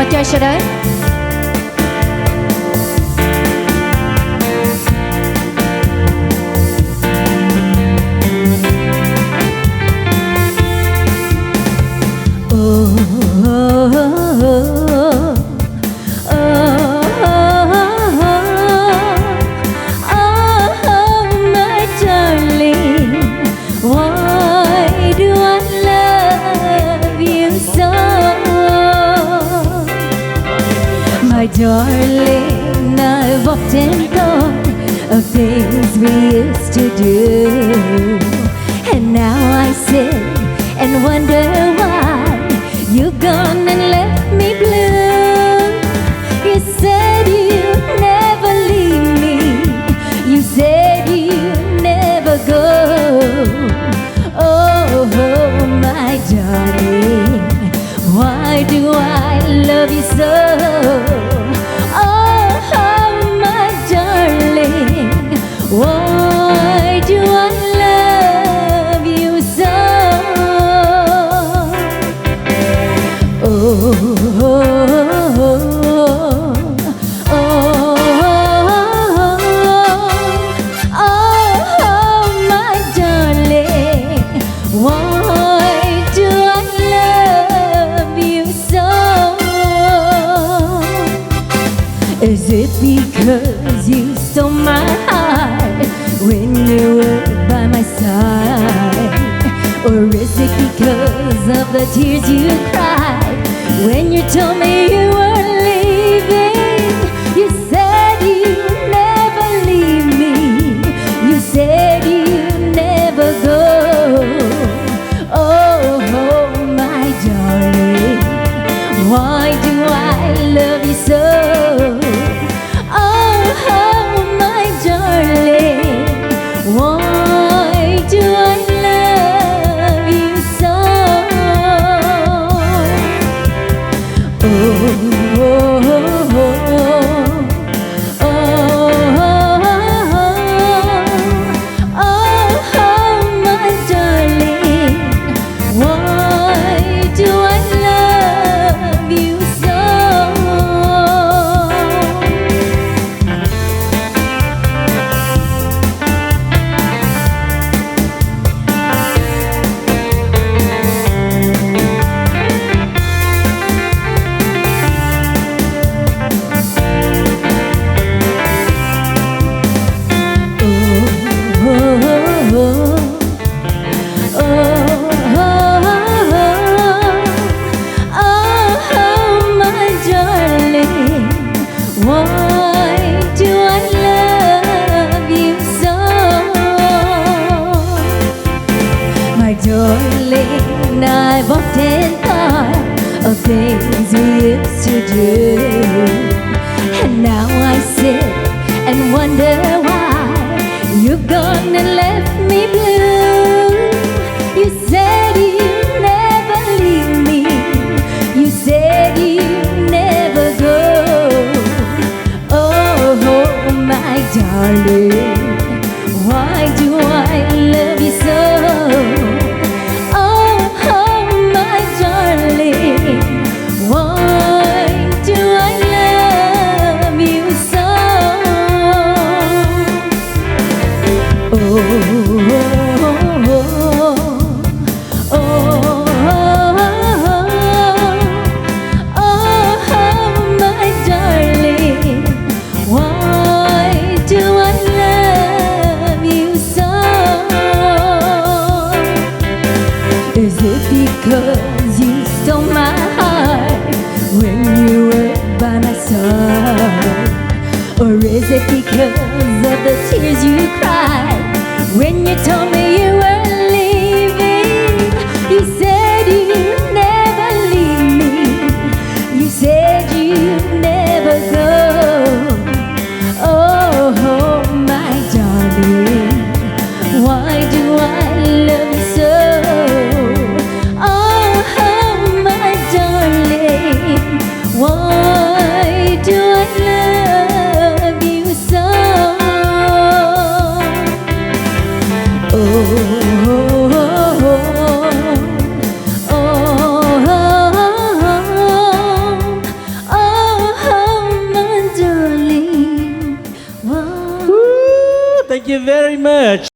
Họ chơi sẽ đến. My darling, I've often thought of things we used to do, and now I sit and wonder why you've gone and left me blue. You said you'd never leave me, you said you'd never go. Oh, my darling, why do I love you so? Why do I love you so? Oh, oh, oh, oh, oh, my darling, why do I love you so? Is it because you stole my heart when you were by my side? Or is it because of the tears you cried when you told me you were leaving? You said you'd never leave me, you said you'd never go. Oh, my darling, why do I love you so? Why do I love you so? Oh, oh, oh, oh, oh, my darling, why do I love you so? Why do I love you so? My darling, I've often thought of things we used to do, and now I sit and wonder why you've gone and left me blue. You said you'd never leave me, you said you'd never go. My darling, why do I love you so? Oh, my darling, why do I love you so? Oh, oh, oh, oh, my darling, why do I love you so? Is it because you stole my heart when you were by my side? Or is it because of the tears you cried when you told me you were leaving? You said you'd never leave me, you said you'd never go. Oh, my darling, why do I love you so? Oh, my darling, why do I love you so? Oh. Thank you very much.